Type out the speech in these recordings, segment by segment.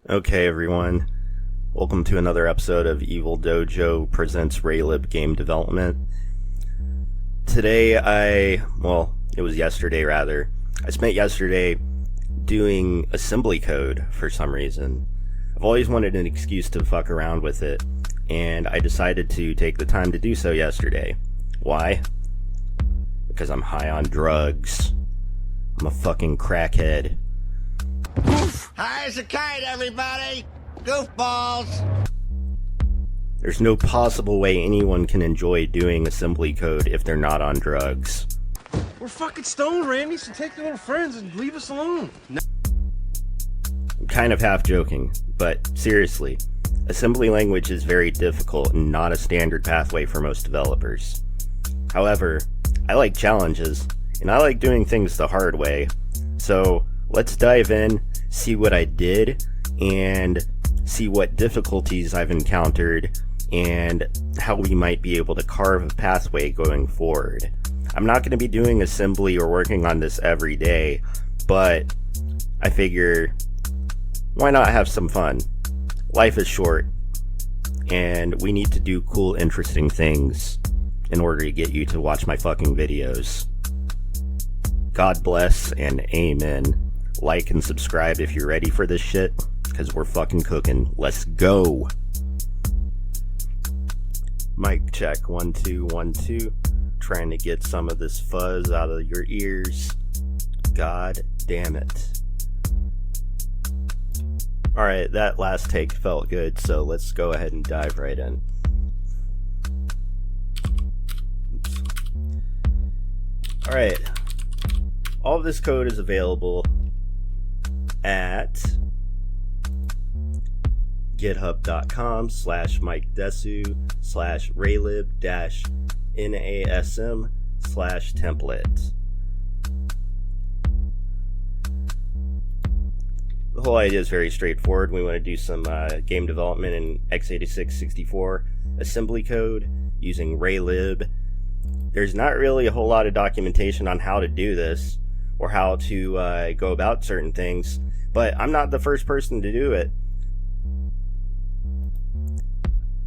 Okay, everyone. Welcome to another episode of Evil Dojo presents raylib game development. Today it was yesterday rather. I spent yesterday doing assembly code for some reason. I've always wanted an excuse to fuck around with it, and I decided to take the time to do so yesterday. Why? Because I'm high on drugs. I'm a fucking crackhead. High as a kite, everybody! Goofballs! There's no possible way anyone can enjoy doing assembly code if they're not on drugs. We're fucking stoned, Randy, so take your little friends and leave us alone. No. I'm kind of half joking, but seriously, assembly language is very difficult and not a standard pathway for most developers. However, I like challenges, and I like doing things the hard way, so let's dive in, see what I did, and see what difficulties I've encountered, and how we might be able to carve a pathway going forward. I'm not going to be doing assembly or working on this every day, but I figure, why not have some fun? Life is short, and we need to do cool, interesting things in order to get you to watch my fucking videos. God bless and amen. Like and subscribe if you're ready for this shit, because we're fucking cooking. Let's go. Mic check, 1 2 1 2. Trying to get some of this fuzz out of your ears. God damn it. Alright, that last take felt good, so let's go ahead and dive right in. Alright. All of this code is available at github.com/mikedesu/raylib-nasm/template. The whole idea is very straightforward. We want to do some game development in x86-64 assembly code using raylib. There's not really a whole lot of documentation on how to do this or how to go about certain things, but I'm not the first person to do it.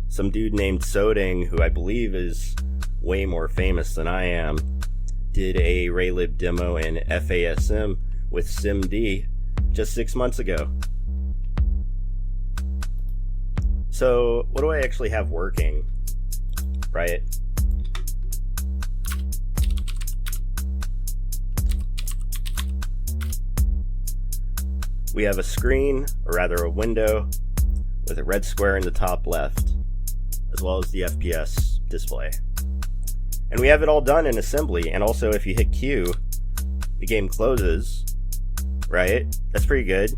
Some dude named Soding, who I believe is way more famous than I am, did a raylib demo in FASM with SIMD just 6 months ago. So what do I actually have working, right? We have a screen, or rather a window, with a red square in the top left, as well as the FPS display. And we have it all done in assembly, and also if you hit Q, the game closes, right? That's pretty good.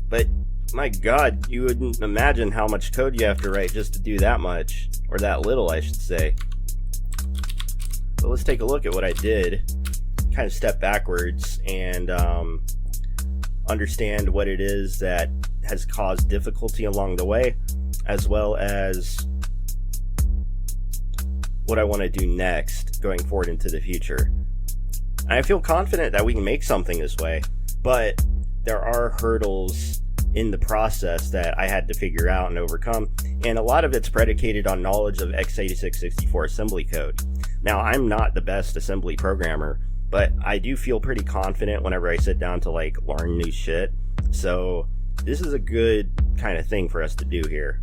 But, my god, you wouldn't imagine how much code you have to write just to do that much, or that little, I should say. So let's take a look at what I did, kind of step backwards, and understand what it is that has caused difficulty along the way, as well as what I want to do next going forward into the future. And I feel confident that we can make something this way, but there are hurdles in the process that I had to figure out and overcome, and a lot of it's predicated on knowledge of x86-64 assembly code. Now, I'm not the best assembly programmer, but I do feel pretty confident whenever I sit down to learn new shit. So this is a good kind of thing for us to do here.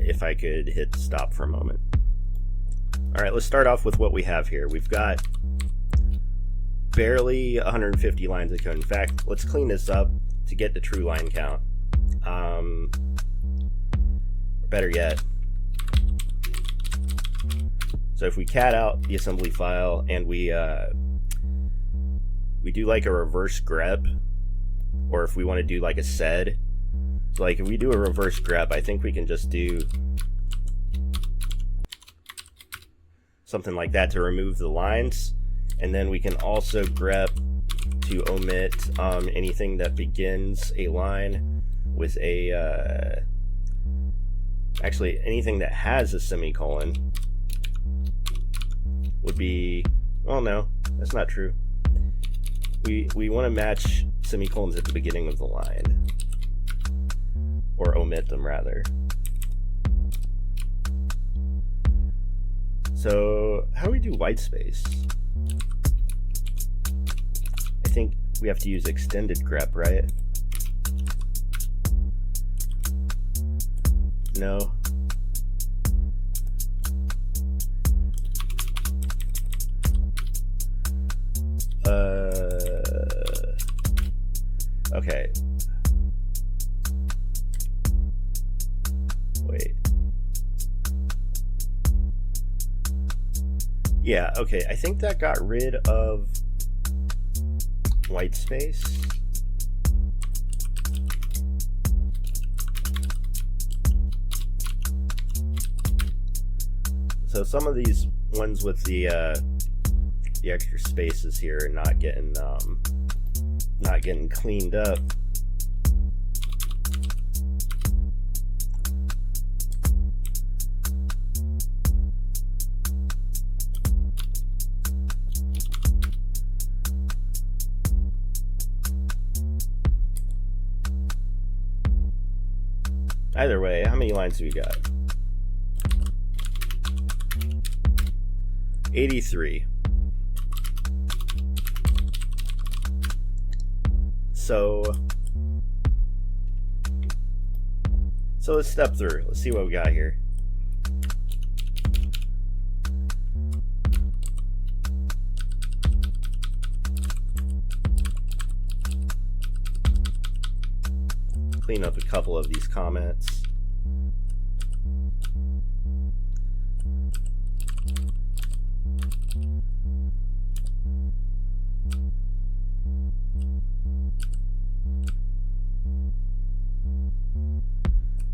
If I could hit stop for a moment. Alright, let's start off with what we have here. We've got barely 150 lines of code. In fact, let's clean this up to get the true line count. Better yet, so if we cat out the assembly file and we do like a reverse grep, or if we want to do like a sed, so if we do a reverse grep, I think we can just do something like that to remove the lines, and then we can also grep to omit anything that begins a line with a actually anything that has a semicolon would be, oh no, that's not true. we want to match semicolons at the beginning of the line, or omit them rather. So how do we do white space? I think we have to use extended grep, right? No. Okay. Wait. Yeah, okay. I think that got rid of white space. So some of these ones with the extra spaces here are not getting cleaned up. Either way, how many lines do we got? 83. So let's step through. Let's see what we got here. Clean up a couple of these comments.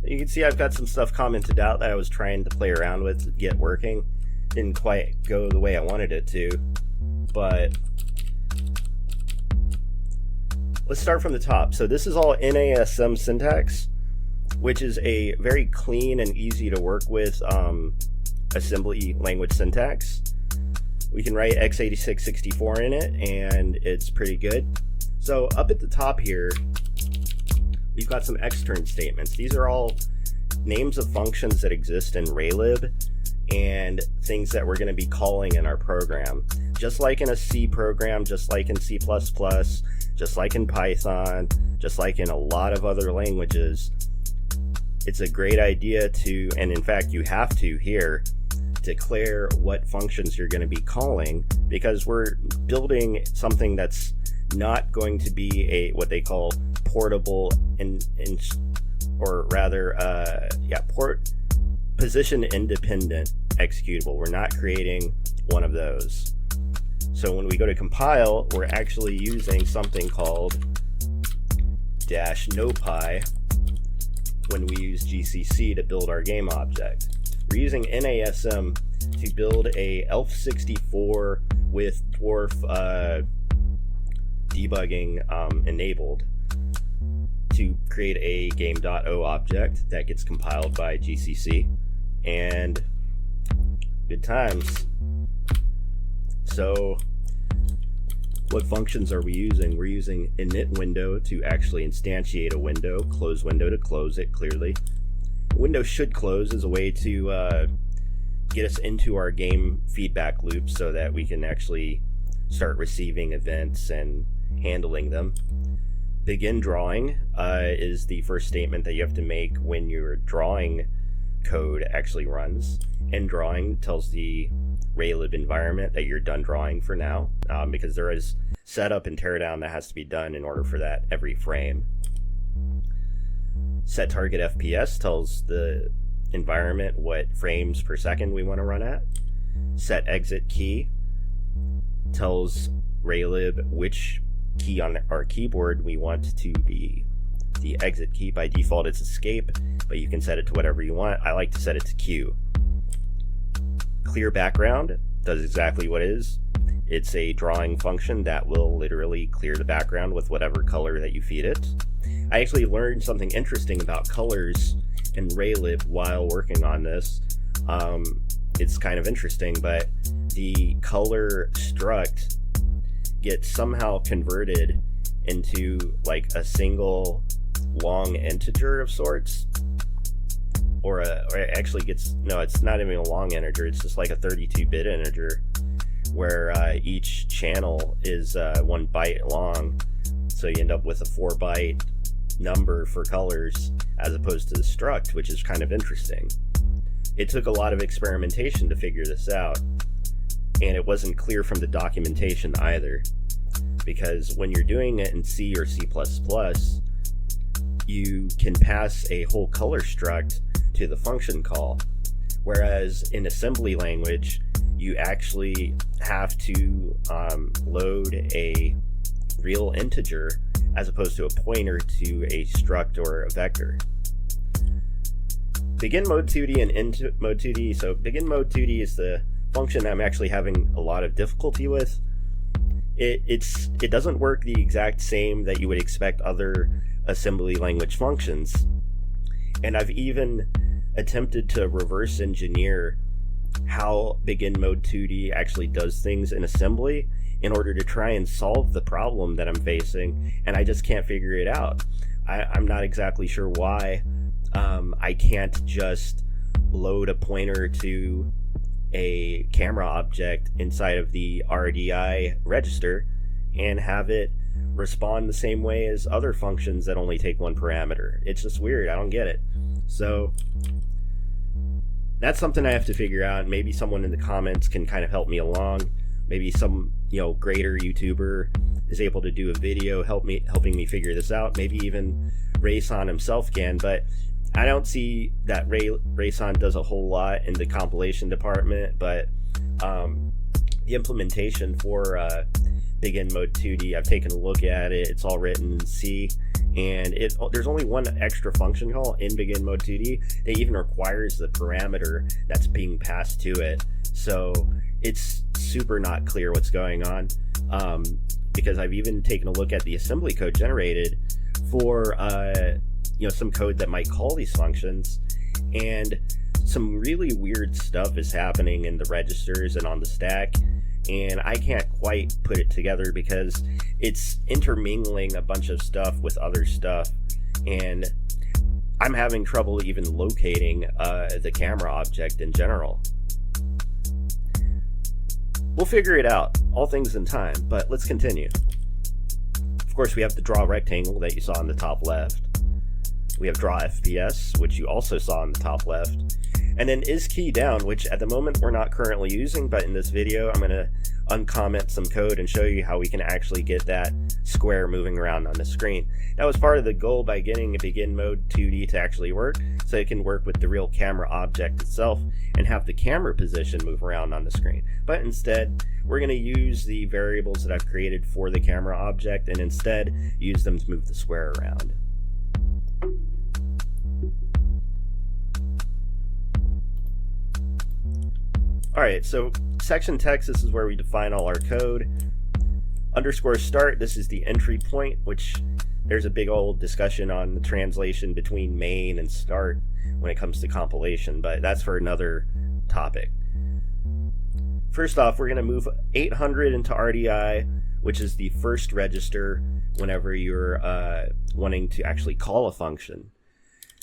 You can see I've got some stuff commented out that I was trying to play around with to get working. Didn't quite go the way I wanted it to, but let's start from the top. So this is all NASM syntax, which is a very clean and easy to work with assembly language syntax. We can write x86-64 in it, and it's pretty good. So up at the top here, we've got some extern statements. These are all names of functions that exist in raylib and things that we're going to be calling in our program. Just like in a C program, just like in C++, just like in Python, just like in a lot of other languages, it's a great idea to, and in fact you have to here, declare what functions you're going to be calling, because we're building something that's not going to be a what they call portable position independent executable. We're not creating one of those. So when we go to compile, we're actually using something called -nopy when we use GCC to build our game object. We're using NASM to build a ELF64 with dwarf debugging enabled to create a game.o object that gets compiled by GCC, and good times. So what functions are we using? We're using init window to actually instantiate a window, close window to close it clearly. Window should close as a way to get us into our game feedback loop so that we can actually start receiving events and handling them. Begin drawing is the first statement that you have to make when your drawing code actually runs. End drawing tells the raylib environment that you're done drawing for now, because there is setup and teardown that has to be done in order for that every frame. Set target FPS tells the environment what frames per second we want to run at. Set exit key tells raylib which key on our keyboard we want to be the exit key. By default it's escape, but you can set it to whatever you want. I like to set it to Q. Clear background does exactly what it is. It's a drawing function that will literally clear the background with whatever color that you feed it. I actually learned something interesting about colors in raylib while working on this. It's kind of interesting, but the color struct gets somehow converted into like a single long integer of sorts, or it actually gets, no, it's not even a long integer, it's just like a 32-bit integer where each channel is 1 byte long, so you end up with a 4-byte number for colors as opposed to the struct, which is kind of interesting. It took a lot of experimentation to figure this out, and it wasn't clear from the documentation either, because when you're doing it in C or C++, you can pass a whole color struct to the function call, whereas in assembly language you actually have to load a real integer as opposed to a pointer to a struct or a vector. Begin mode 2D and end mode 2D. So begin mode 2D is the function I'm actually having a lot of difficulty with. It doesn't work the exact same that you would expect other assembly language functions, and I've even attempted to reverse engineer how begin mode 2D actually does things in assembly in order to try and solve the problem that I'm facing, and I just can't figure it out. I'm not exactly sure why I can't just load a pointer to a camera object inside of the RDI register and have it respond the same way as other functions that only take one parameter. It's just weird. I don't get it. So that's something I have to figure out. Maybe someone in the comments can kind of help me along. Maybe some, greater YouTuber is able to do a video helping me figure this out. Maybe even Rayson himself can, but I don't see that Rayson does a whole lot in the compilation department. But the implementation for begin mode 2D, I've taken a look at it. It's all written in C, and there's only one extra function call in begin mode 2D that even requires the parameter that's being passed to it. So it's super not clear what's going on, because I've even taken a look at the assembly code generated for some code that might call these functions, and some really weird stuff is happening in the registers and on the stack, and I can't quite put it together because it's intermingling a bunch of stuff with other stuff, and I'm having trouble even locating the camera object in general. We'll figure it out, all things in time, but let's continue. Of course, we have the draw rectangle that you saw on the top left. We have draw FPS, which you also saw on the top left. And then is key down, which at the moment we're not currently using, but in this video I'm going to uncomment some code and show you how we can actually get that square moving around on the screen. That was part of the goal by getting a begin mode 2D to actually work, so it can work with the real camera object itself and have the camera position move around on the screen. But instead, we're going to use the variables that I've created for the camera object and instead use them to move the square around. Alright, so section text, this is where we define all our code. Underscore start, this is the entry point, which there's a big old discussion on the translation between main and start when it comes to compilation, but that's for another topic. First off, we're going to move 800 into RDI, which is the first register whenever you're wanting to actually call a function.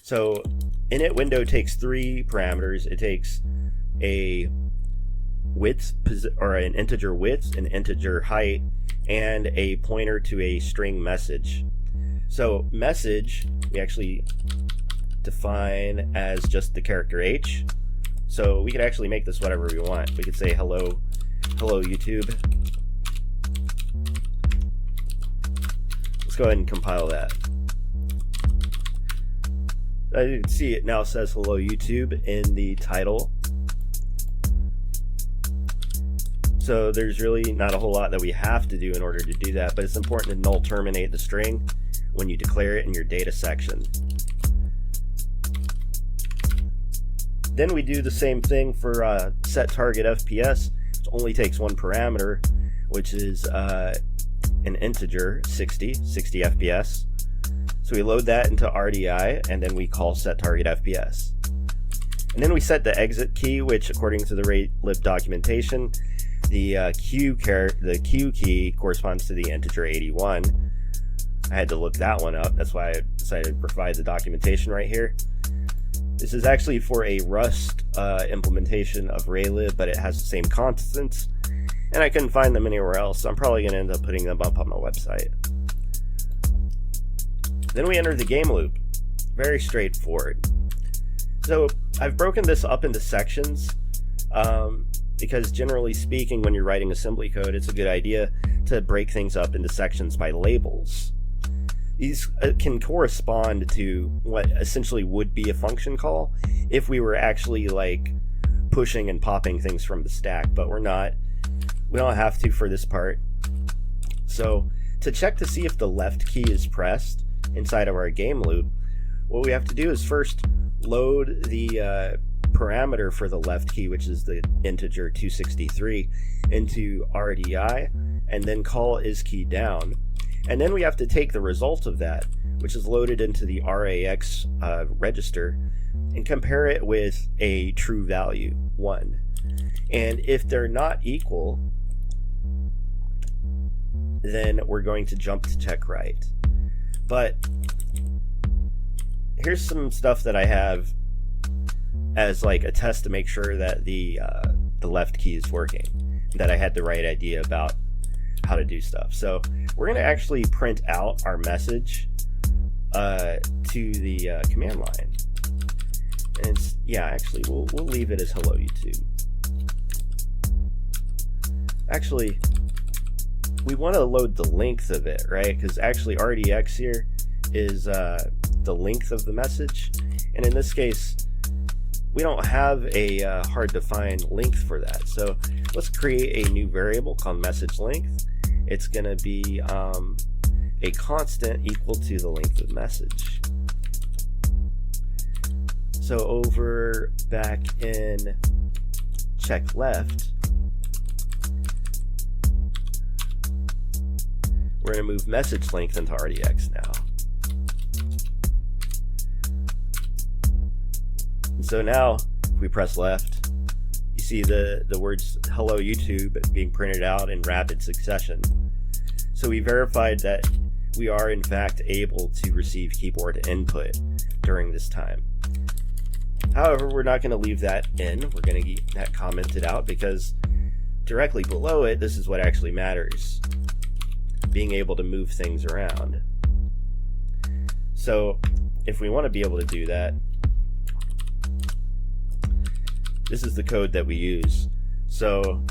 So init window takes 3 parameters. It takes a width, or an integer width, an integer height, and a pointer to a string message. So message we actually define as just the character H. So we could actually make this whatever we want. We could say hello YouTube. Let's go ahead and compile that. As you can see, it now says hello YouTube in the title. So there's really not a whole lot that we have to do in order to do that, but it's important to null terminate the string when you declare it in your data section. Then we do the same thing for set target FPS, which only takes one parameter, which is an integer, 60 FPS. So we load that into RDI, and then we call set target FPS. And then we set the exit key, which according to the raylib documentation The Q key corresponds to the integer 81. I had to look that one up. That's why I decided to provide the documentation right here. This is actually for a Rust implementation of raylib, but it has the same constants, and I couldn't find them anywhere else, so I'm probably going to end up putting them up on my website. Then we enter the game loop. Very straightforward. So I've broken this up into sections because generally speaking, when you're writing assembly code, it's a good idea to break things up into sections by labels. These can correspond to what essentially would be a function call if we were actually like pushing and popping things from the stack, but we're not. We don't have to for this part. So to check to see if the left key is pressed inside of our game loop, what we have to do is first load the parameter for the left key, which is the integer 263, into RDI, and then call isKeyDown. And then we have to take the result of that, which is loaded into the RAX register, and compare it with a true value, 1. And if they're not equal, then we're going to jump to check right. But here's some stuff that I have as like a test to make sure that the left key is working, that I had the right idea about how to do stuff. So we're going to actually print out our message to the command line, and yeah, actually we'll leave it as hello YouTube. Actually, we want to load the length of it, right? Because actually RDX here is the length of the message, and in this case we don't have a hard to find length for that. So let's create a new variable called message length. It's going to be a constant equal to the length of the message. So over back in check left, we're going to move message length into RDX now. And so now, if we press left, you see the words hello YouTube being printed out in rapid succession. So we verified that we are in fact able to receive keyboard input during this time. However, we're not going to leave that in. We're going to get that commented out because directly below it, this is what actually matters: being able to move things around. So if we want to be able to do that, this is the code that we use. So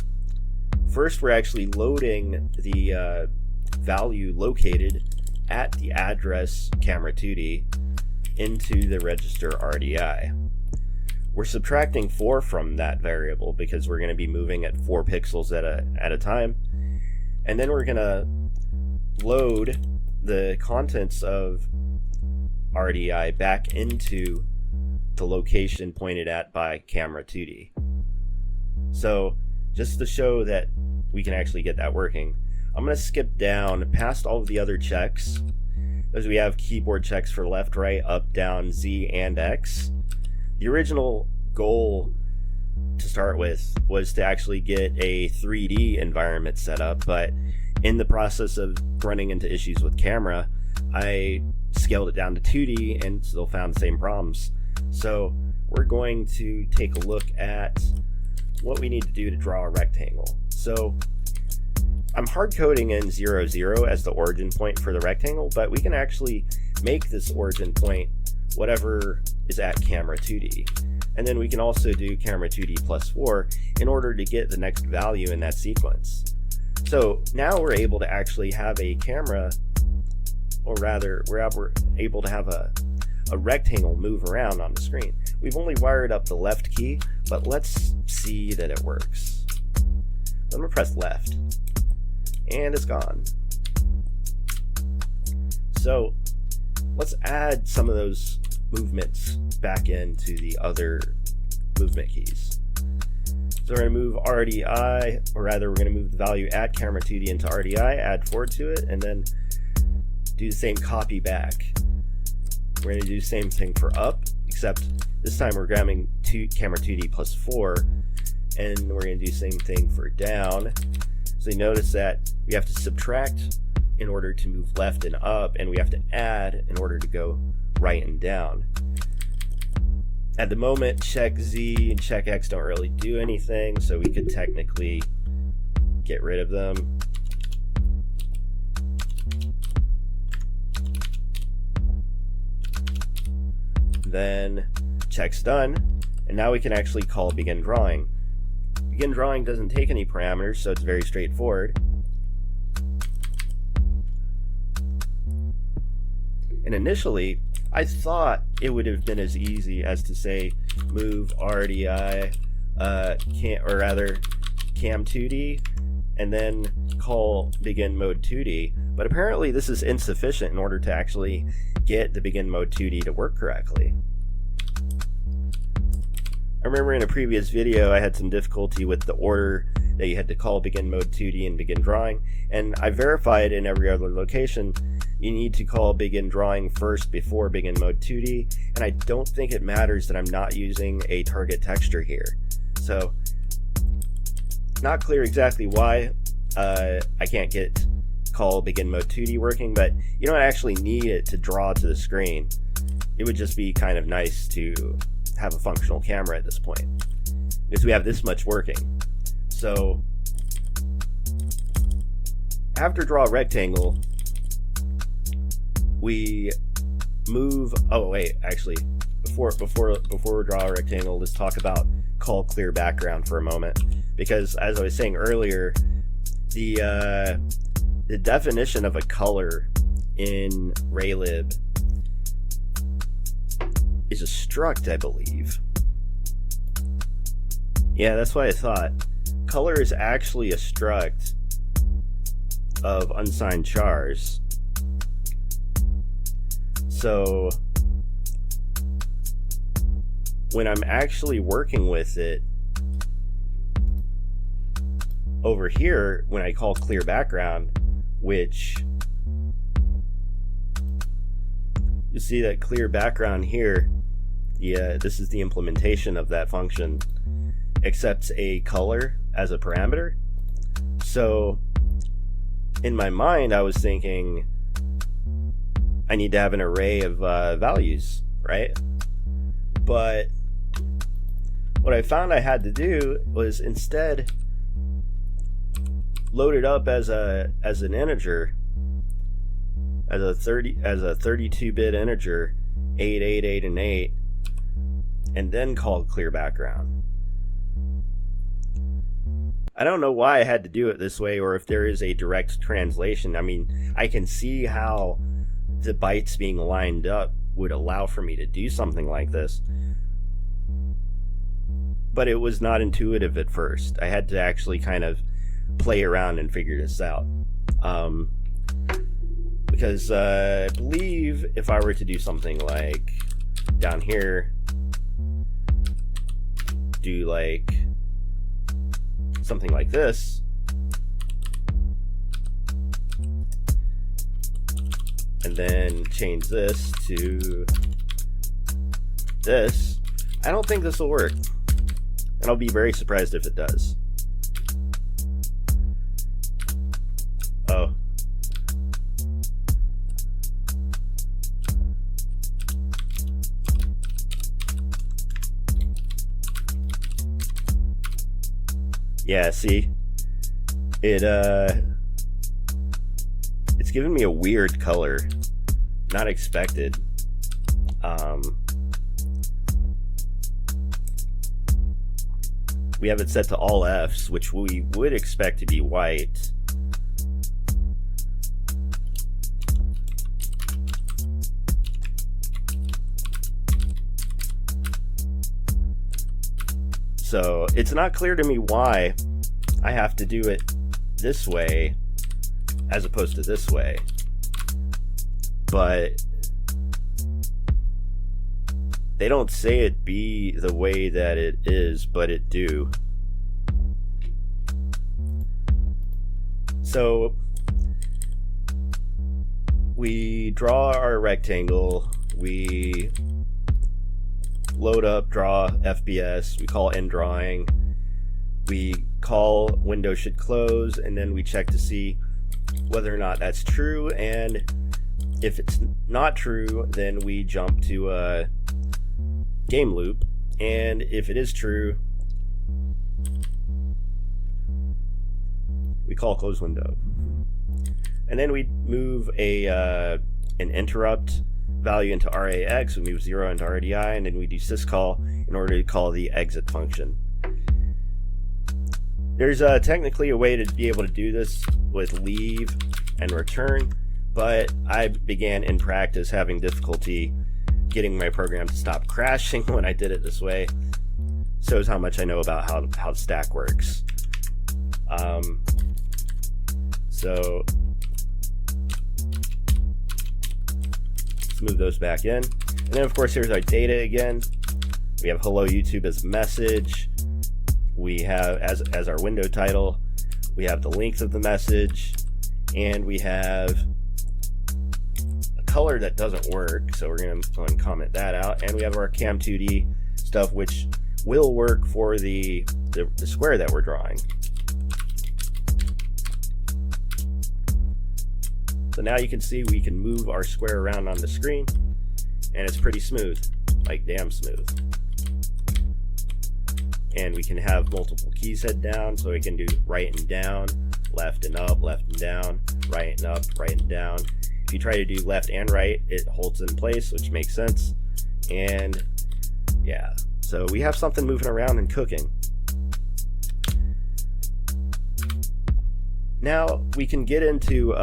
first we're actually loading the value located at the address camera 2D into the register RDI. We're subtracting 4 from that variable because we're going to be moving at 4 pixels at a time. And then we're going to load the contents of RDI back into the location pointed at by camera 2D. So just to show that we can actually get that working, I'm going to skip down past all of the other checks, as we have keyboard checks for left, right, up, down, Z, and X. The original goal to start with was to actually get a 3D environment set up, but in the process of running into issues with camera, I scaled it down to 2D and still found the same problems. So we're going to take a look at what we need to do to draw a rectangle. So I'm hard coding in 0, 0 as the origin point for the rectangle, but we can actually make this origin point whatever is at camera 2D. And then we can also do camera 2D plus 4 in order to get the next value in that sequence. So now we're able to actually have a camera, or rather we're able to have a rectangle move around on the screen. We've only wired up the left key, but let's see that it works. I'm going to press left, and it's gone. So let's add some of those movements back into the other movement keys. So we're going to move RDI, or rather we're going to move the value at camera 2D into RDI, add 4 to it, and then do the same copy back. We're going to do the same thing for up, except this time we're grabbing camera 2D plus 4 and we're going to do the same thing for down. So you notice that we have to subtract in order to move left and up, and we have to add in order to go right and down. At the moment, check Z and check X don't really do anything, so we could technically get rid of them. Then check's done, and now we can actually call begin drawing. Begin drawing doesn't take any parameters, so it's very straightforward. And initially, I thought it would have been as easy as to say move RDI, cam 2D, and then call begin mode 2D. But apparently this is insufficient in order to actually get the begin mode 2D to work correctly. I remember in a previous video I had some difficulty with the order that you had to call begin mode 2D and begin drawing, and I verified in every other location you need to call begin drawing first before begin mode 2D, and I don't think it matters that I'm not using a target texture here. So, not clear exactly why I can't get call begin mode 2D working, but you don't actually need it to draw to the screen. It would just be kind of nice to have a functional camera at this point, because we have this much working. So after draw rectangle, we move, oh wait, actually before we draw a rectangle, let's talk about call clear background for a moment, because as I was saying earlier, the definition of a color in raylib is a struct, I believe. Yeah, that's what I thought. Color is actually a struct of unsigned chars. So when I'm actually working with it over here, when I call clear background, which you see that clear background here, yeah, this is the implementation of that function, accepts a color as a parameter. So in my mind I was thinking I need to have an array of values, right? But what I found I had to do was instead load it up as an integer, as a 32-bit integer, 8, 8, 8, and 8, and then call clear background. I don't know why I had to do it this way, or if there is a direct translation. I mean, I can see how the bytes being lined up would allow for me to do something like this, but it was not intuitive at first. I had to actually kind of play around and figure this out. Because I believe if I were to do something like down here, do like something like this, and then change this to this, I don't think this will work, and I'll be very surprised if it does. Oh. Yeah, see, it's giving me a weird color, not expected. We have it set to all Fs, which we would expect to be white. So it's not clear to me why I have to do it this way as opposed to this way, but they don't say it be the way that it is, but it do. So we draw our rectangle, we load up, draw FBS, we call end drawing, We call window should close, and then we check to see whether or not that's true, and if it's not true, then we jump to a game loop, and if it is true, we call close window. And then we move an interrupt value into RAX, we move 0 into RDI, and then we do syscall in order to call the exit function. There's technically a way to be able to do this with leave and return, but I began in practice having difficulty getting my program to stop crashing when I did it this way. Shows how much I know about how the stack works. So let's move those back in. And then of course here's our data again. We have hello YouTube as a message. We have as our window title. We have the length of the message, and we have a color that doesn't work, so we're going to go and comment that out. And we have our cam2d stuff, which will work for the square that we're drawing. So now you can see we can move our square around on the screen, and it's pretty smooth, like damn smooth. And we can have multiple keys head down, so we can do right and down, left and up, left and down, right and up, right and down. If you try to do left and right, it holds in place, which makes sense. And yeah, so we have something moving around and cooking. Now we can get into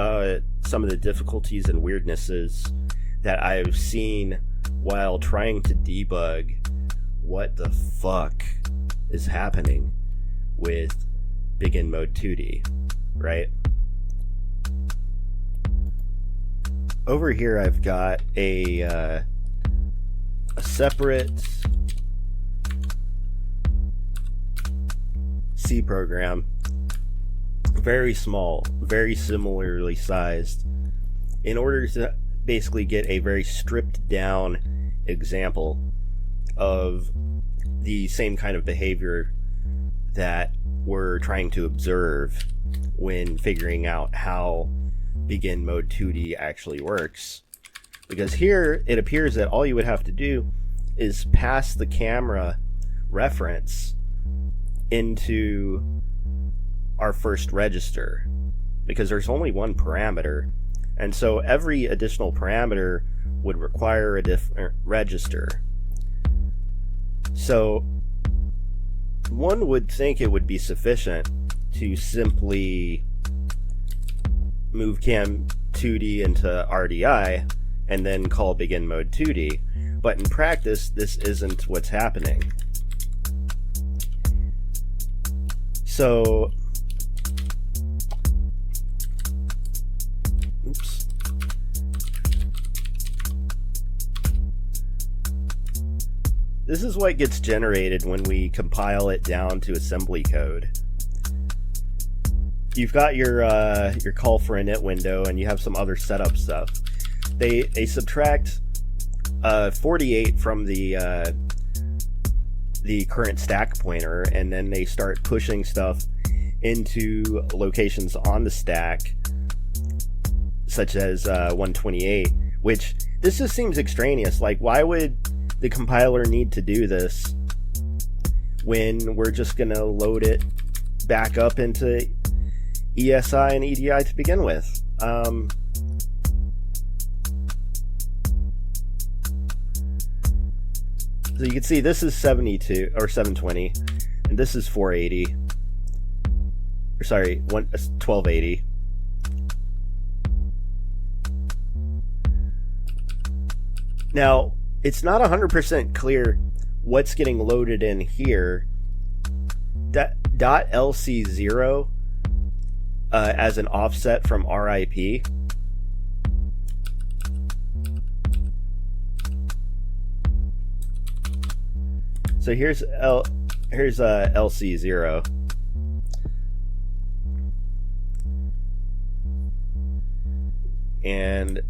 some of the difficulties and weirdnesses that I've seen while trying to debug what the fuck is happening with Begin Mode 2D, right? Over here I've got a separate C program, very small, very similarly sized, in order to basically get a very stripped down example of the same kind of behavior that we're trying to observe when figuring out how Begin Mode 2D actually works. Because here it appears that all you would have to do is pass the camera reference into our first register, because there's only one parameter, and so every additional parameter would require a different register. So one would think it would be sufficient to simply move cam 2D into RDI and then call Begin Mode 2D, but in practice this isn't what's happening. So oops. This is what gets generated when we compile it down to assembly code. You've got your call for init window, and you have some other setup stuff. They subtract 48 from the current stack pointer, and then they start pushing stuff into locations on the stack, such as 128. Which this just seems extraneous. Like, why would the compiler need to do this when we're just gonna load it back up into ESI and EDI to begin with? So you can see this is 72 or 720, and this is 480. Or sorry, 1280. Now, it's not 100% clear what's getting loaded in here. .lc0 as an offset from RIP. So here's LC0. And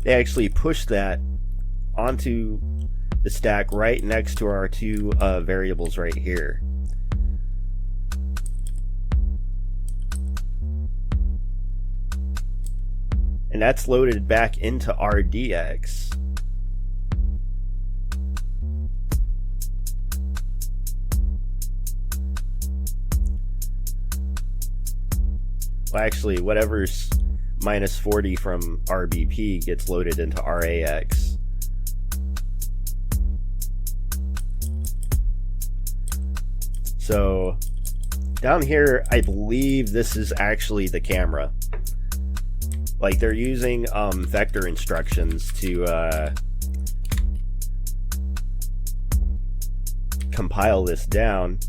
they actually push that onto the stack right next to our two variables right here. And that's loaded back into RDX. Well, actually, whatever's minus 40 from RBP gets loaded into RAX. So down here, I believe this is actually the camera. Like, they're using vector instructions to compile this down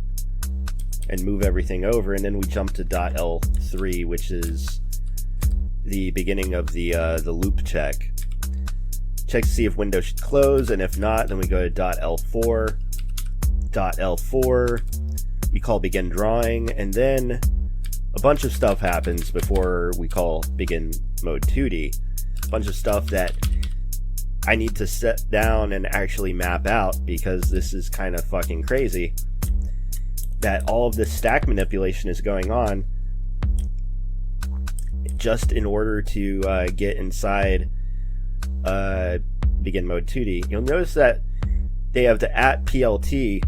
and move everything over, and then we jump to .L3, which is the beginning of the loop check. Check to see if window should close, and if not, then we go to .L4. .L4, we call begin drawing, and then a bunch of stuff happens before we call begin mode 2D. A bunch of stuff that I need to set down and actually map out, because this is kind of fucking crazy that all of this stack manipulation is going on just in order to get inside begin mode 2D. You'll notice that they have the @PLT,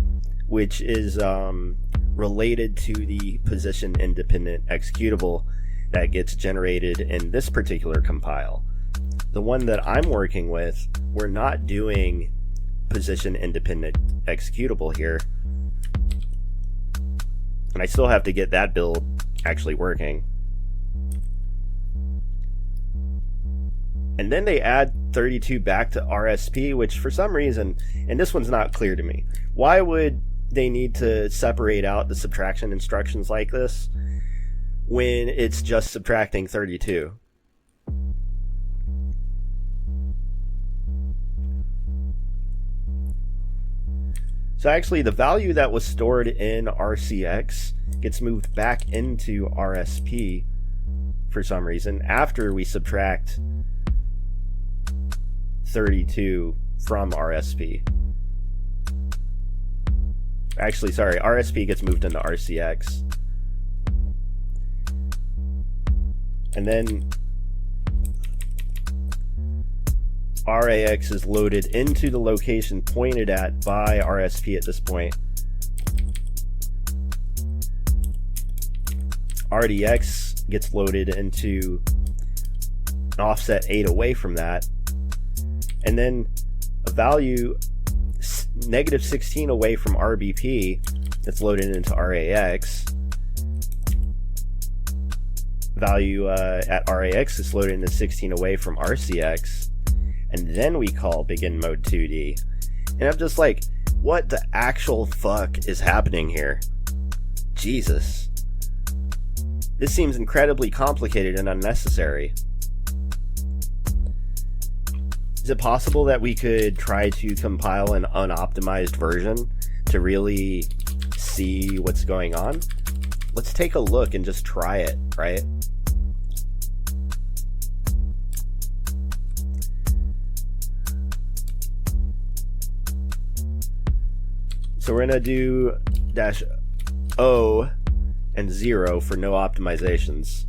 which is related to the position independent executable that gets generated in this particular compile. The one that I'm working with, we're not doing position independent executable here, and I still have to get that build actually working. And then they add 32 back to RSP, which for some reason, and this one's not clear to me, why would they need to separate out the subtraction instructions like this when it's just subtracting 32? So actually, the value that was stored in RCX gets moved back into RSP for some reason after we subtract 32 from RSP. Actually, sorry, RSP gets moved into RCX. And then RAX is loaded into the location pointed at by RSP at this point. RDX gets loaded into an offset 8 away from that. And then a value -16 away from RBP that's loaded into RAX. Value at RAX is loaded into 16 away from RCX. And then we call begin mode 2D. And I'm just like, what the actual fuck is happening here? Jesus. This seems incredibly complicated and unnecessary. Is it possible that we could try to compile an unoptimized version to really see what's going on? Let's take a look and just try it, right? So we're gonna do -O and 0 for no optimizations.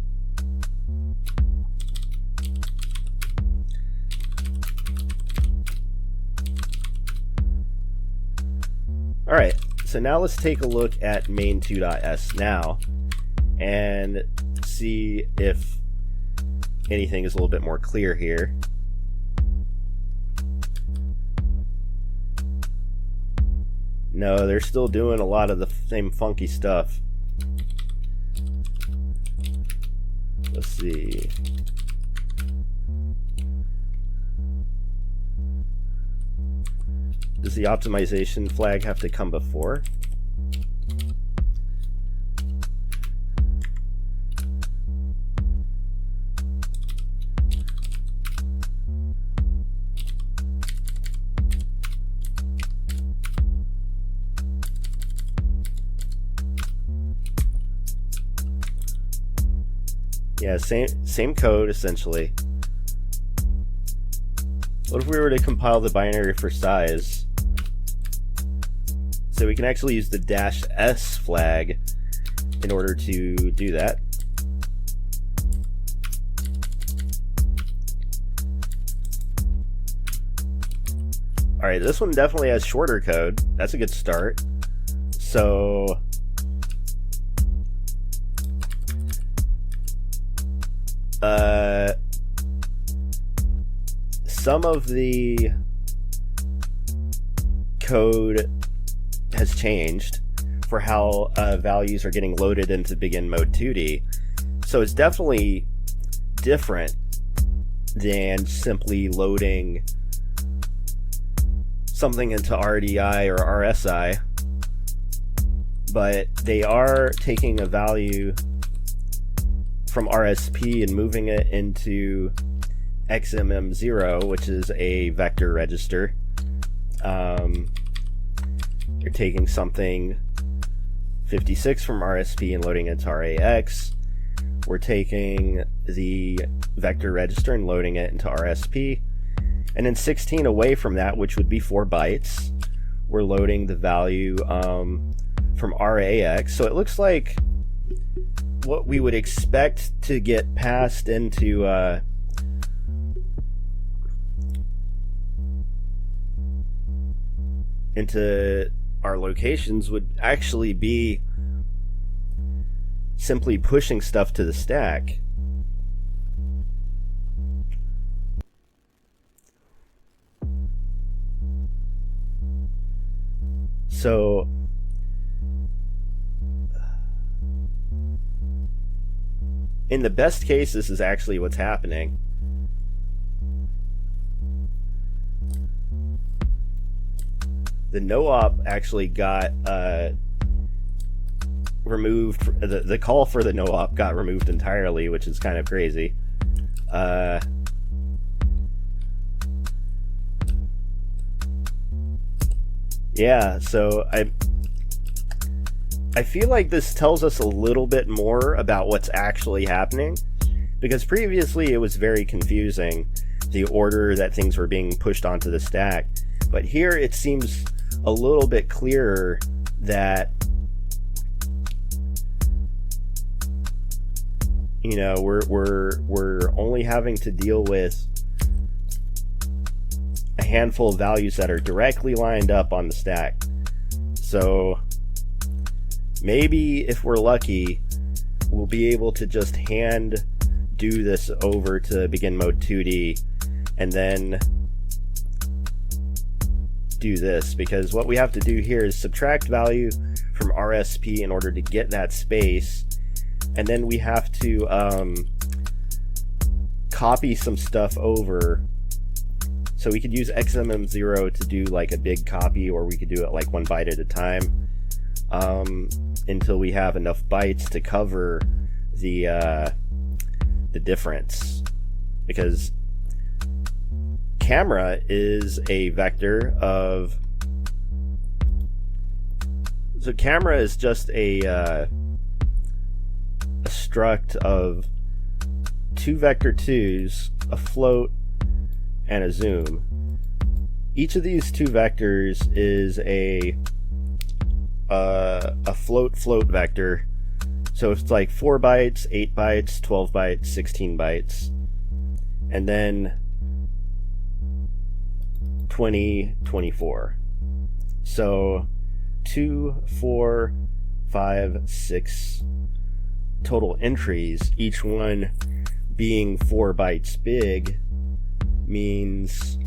Alright, so now let's take a look at main2.s now and see if anything is a little bit more clear here. No, they're still doing a lot of the same funky stuff. Let's see. Does the optimization flag have to come before? Yeah, same code essentially. What if we were to compile the binary for size? So we can actually use the -s flag in order to do that. Alright, this one definitely has shorter code. That's a good start. So some of the code has changed for how values are getting loaded into begin mode 2D. So it's definitely different than simply loading something into RDI or RSI, but they are taking a value from RSP and moving it into XMM0, which is a vector register. You're taking something 56 from RSP and loading it into RAX. We're taking the vector register and loading it into RSP. And then 16 away from that, which would be 4 bytes, we're loading the value from RAX. So it looks like what we would expect to get passed into our locations would actually be simply pushing stuff to the stack. So in the best case, this is actually what's happening. The no-op actually got removed. The call for the no-op got removed entirely, which is kind of crazy. Yeah, so I feel like this tells us a little bit more about what's actually happening, because previously it was very confusing, the order that things were being pushed onto the stack. But here it seems a little bit clearer that, you know, we're only having to deal with a handful of values that are directly lined up on the stack. So maybe if we're lucky, we'll be able to just hand do this over to begin mode 2D and then do this, because what we have to do here is subtract value from RSP in order to get that space, and then we have to copy some stuff over. So we could use XMM0 to do like a big copy, or we could do it like 1 byte at a time until we have enough bytes to cover the difference. Because camera is a vector of... So camera is just a struct of 2 vector 2s, a float, and a zoom. Each of these 2 vectors is a float vector. So it's like 4 bytes, 8 bytes, 12 bytes, 16 bytes, and then 20, 24. So 2, 4, 5, 6 total entries, each one being 4 bytes big, means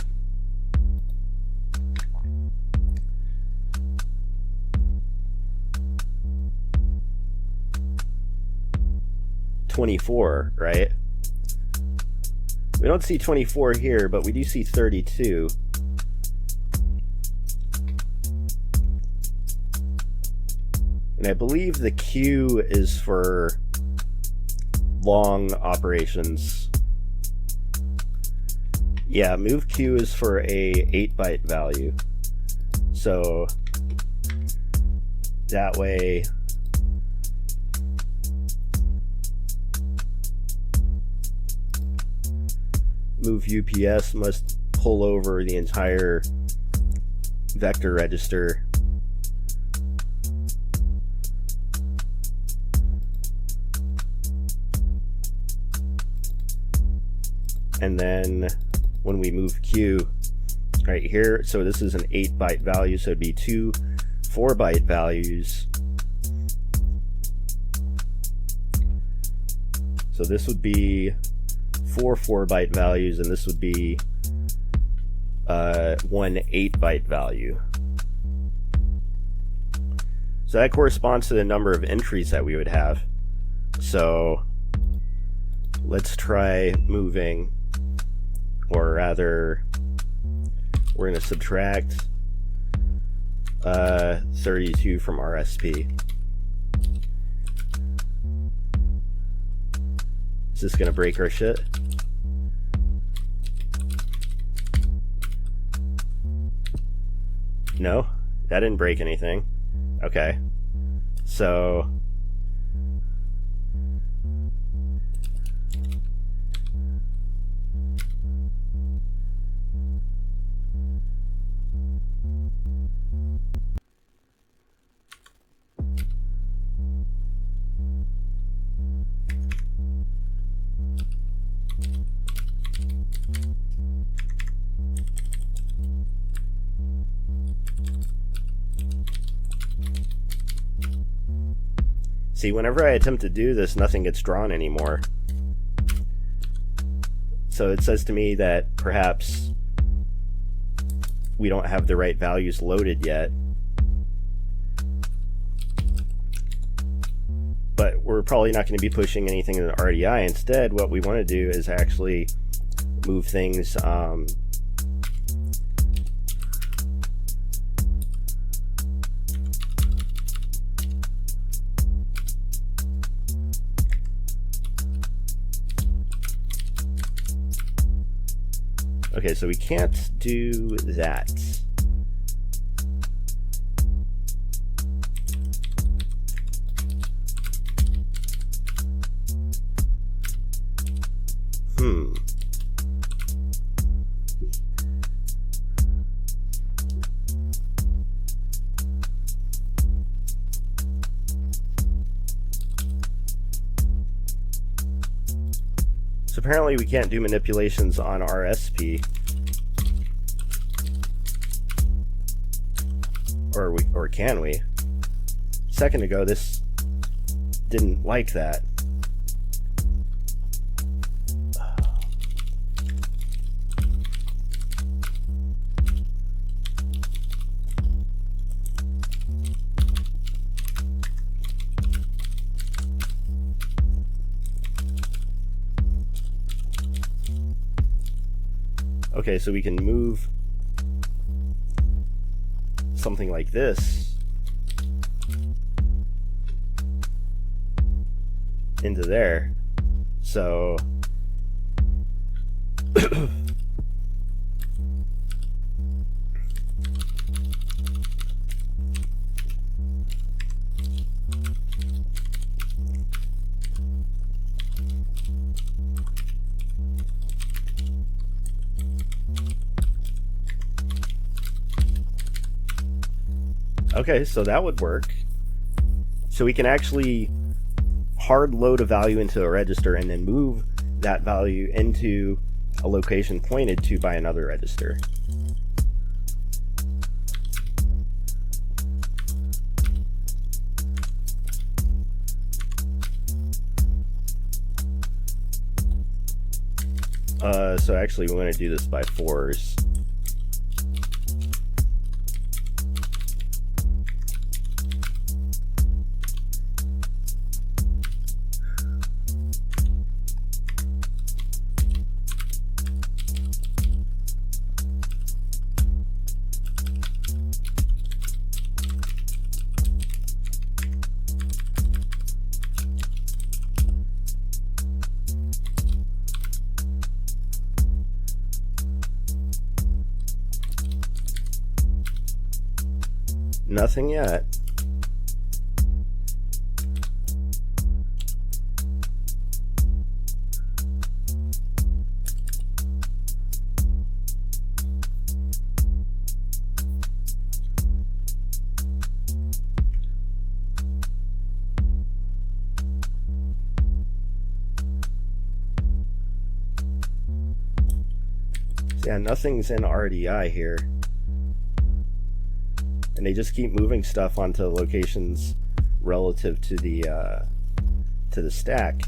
$24, right? We don't see 24 here, but we do see 32. And I believe the Q is for long operations. Yeah, move Q is for a 8-byte value. So that way move UPS must pull over the entire vector register. And then when we move Q right here, so this is an 8-byte value, so it'd be 2 4-byte values. So this would be 4 4-byte values, and this would be 1 8-byte value. So that corresponds to the number of entries that we would have. So let's try moving, or rather, we're going to subtract 32 from RSP. Is this going to break our shit? No, that didn't break anything. Okay, so see, whenever I attempt to do this, nothing gets drawn anymore. So it says to me that perhaps we don't have the right values loaded yet. But we're probably not going to be pushing anything in the RDI. Instead, what we want to do is actually move things okay, so we can't do that. So apparently we can't do manipulations on RSP. Or can we? A second ago this didn't like that. Okay, so we can move something like this into there. So okay, so that would work. So we can actually hard load a value into a register and then move that value into a location pointed to by another register. So actually we want to do this by 4s. Nothing yet. Yeah, nothing's in RDI here. And they just keep moving stuff onto locations relative to the stack.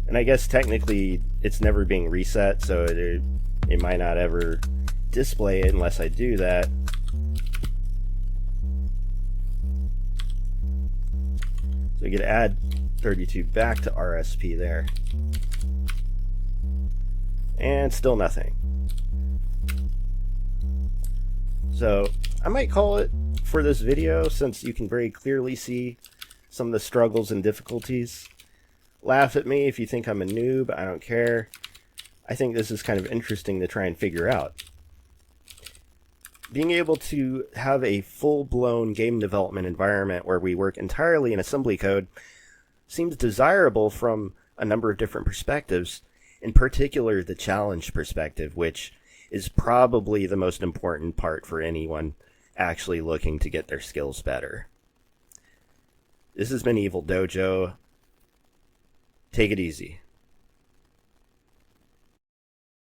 And I guess technically it's never being reset, so it might not ever display it unless I do that. So we could add 32 back to RSP there. And still nothing. So I might call it for this video, since you can very clearly see some of the struggles and difficulties. Laugh at me if you think I'm a noob, I don't care. I think this is kind of interesting to try and figure out. Being able to have a full-blown game development environment where we work entirely in assembly code seems desirable from a number of different perspectives, in particular the challenge perspective, which is probably the most important part for anyone actually looking to get their skills better. This has been Evil Dojo. Take it easy.